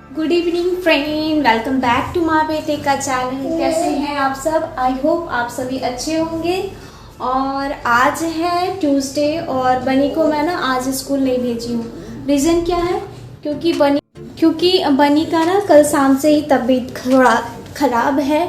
Good evening friend, welcome back to माँ बेटे का चैनल। कैसे हैं आप सब? आई होप आप सभी अच्छे होंगे। और आज है ट्यूसडे और बनी को मैं ना आज स्कूल नहीं भेजी हूँ। रीज़न क्या है? क्योंकि बनी का ना कल शाम से ही तबीयत थोड़ा ख़राब है।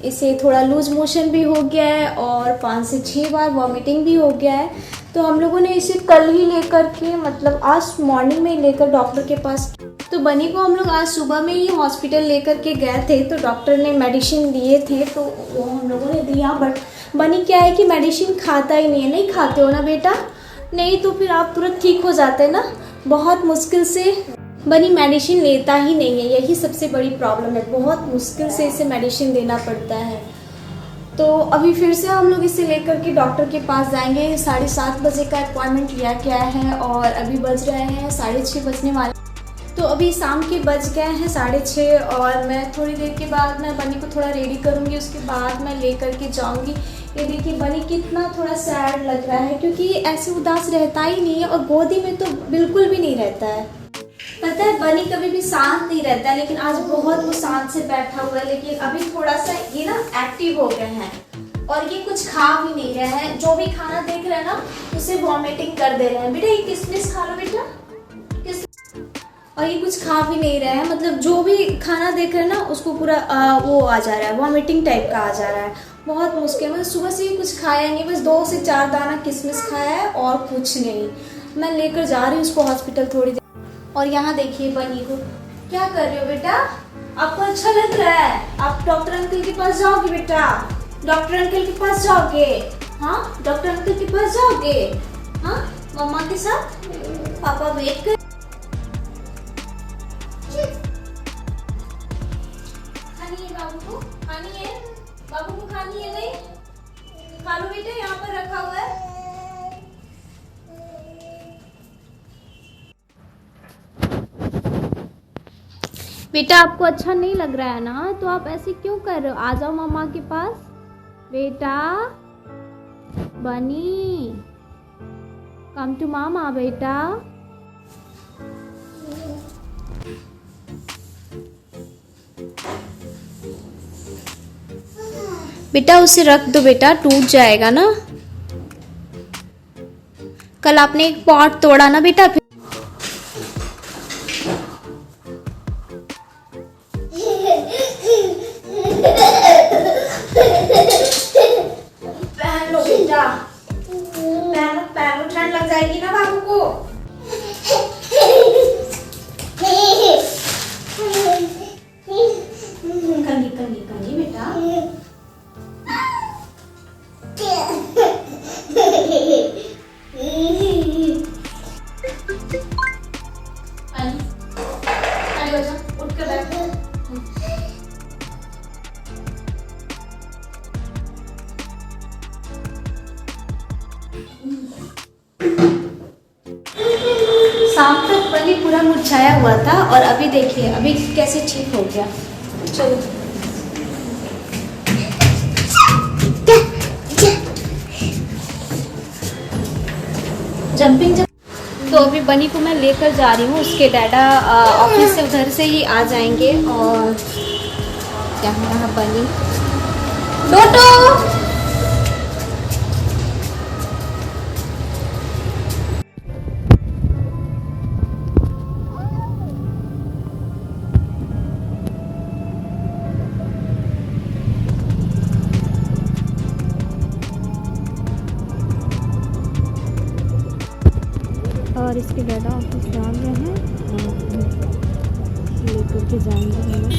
इसे थोड़ा लूज मोशन भी हो गया है और 5 से 6 बार वॉमिटिंग भी हो गया है। तो हम लोगों ने इसे कल ही लेकर के मतलब आज मॉर्निंग में ही लेकर डॉक्टर के पास, तो बनी को हम लोग आज सुबह में ही हॉस्पिटल लेकर के गए थे। तो डॉक्टर ने मेडिसिन दिए थे तो वो हम लोगों ने दिया, बट बनी क्या है कि मेडिसिन खाता ही नहीं है। नहीं खाते हो ना बेटा? नहीं तो फिर आप तुरंत ठीक हो जाते ना। बहुत मुश्किल से बनी मेडिसिन लेता ही नहीं है, यही सबसे बड़ी प्रॉब्लम है। बहुत मुश्किल से इसे मेडिसिन देना पड़ता है। तो अभी फिर से हम लोग इसे लेकर के डॉक्टर के पास जाएंगे। 7:30 बजे का अपॉइंटमेंट लिया गया है और अभी बज रहे हैं 6:30 बजने वाले। तो अभी शाम के बज गए हैं 6:30 और मैं थोड़ी देर के बाद मैं बनी को थोड़ा रेडी करूँगी, उसके बाद मैं लेकर के जाऊँगी। ये देखिए बनी कितना थोड़ा सैड लग रहा है, क्योंकि ऐसे उदास रहता ही नहीं है और गोदी में तो बिल्कुल भी नहीं रहता है। पता है बनी कभी भी शांत नहीं रहता है, लेकिन आज बहुत वो शांत से बैठा हुआ है। लेकिन अभी थोड़ा सा ये ना एक्टिव हो गए हैं और ये कुछ खा भी नहीं रहे हैं। जो भी खाना देख रहे हैं ना उसे वॉमिटिंग कर दे रहे हैं। बेटा ये किशमिश खा लो बेटा, और ये कुछ खा भी नहीं रहा है। मतलब जो भी खाना देख रहे हैं ना उसको पूरा वो आ जा रहा है, वॉमिटिंग टाइप का आ जा रहा है। बहुत मुश्किल, मतलब सुबह से ही कुछ खाया नहीं, बस 2 से 4 दाना किशमिश खाया है और कुछ नहीं। मैं लेकर जा रही हूँ उसको हॉस्पिटल थोड़ी देर। और यहाँ देखिए बनी को, क्या कर रहे हो बेटा? आपको अच्छा लग रहा है? आप डॉक्टर अंकल के पास जाओगे बेटा? डॉक्टर अंकल के पास जाओगे? हाँ डॉक्टर अंकल के पास जाओगे? हाँ मम्मा के साथ? पापा वेट कर। बाबू को खानी है नहीं? खा लो बेटा, यहाँ पर रखा हुआ है। बेटा आपको अच्छा नहीं लग रहा है ना, तो आप ऐसे क्यों कर रहे हो? आ जाओ मम्मा के पास। बेटा बनी, कम टू मामा बेटा। बेटा उसे रख दो बेटा, टूट जाएगा ना। कल आपने एक पॉट तोड़ा ना बेटा। फिर पहन लो बेटा, पहन लो, ठंड लग जाएगी ना बाबू को। कंगी कंगी कंगी बेटा। उठ कर बैठ। शाम तक बनी पूरा मुरझाया हुआ था और अभी देखिए अभी कैसे ठीक हो गया। चलो जंपिंग। तो अभी बनी को मैं लेकर जा रही हूँ, उसके डैडा ऑफिस से उधर से ही आ जाएंगे। और यहाँ बनी डोटो, और इसके डैडा ऑफिस जा रहे हैं और लेकर के जाएंगे हमें।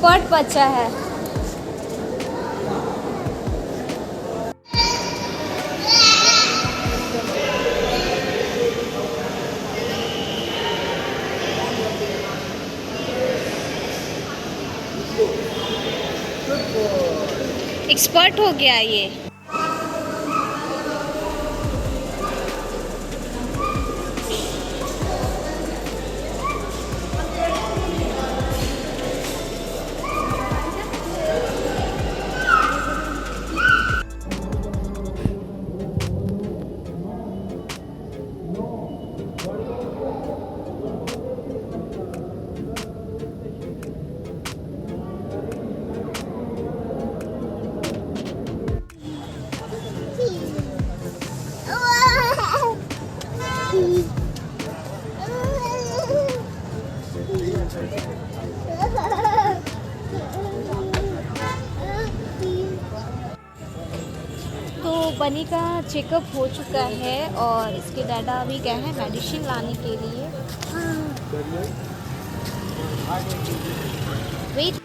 एक्सपर्ट बच्चा है। एक्सपर्ट हो गया ये। तो बनी का चेकअप हो चुका है और इसके डाटा अभी गए हैं मेडिसिन लाने के लिए। वेट।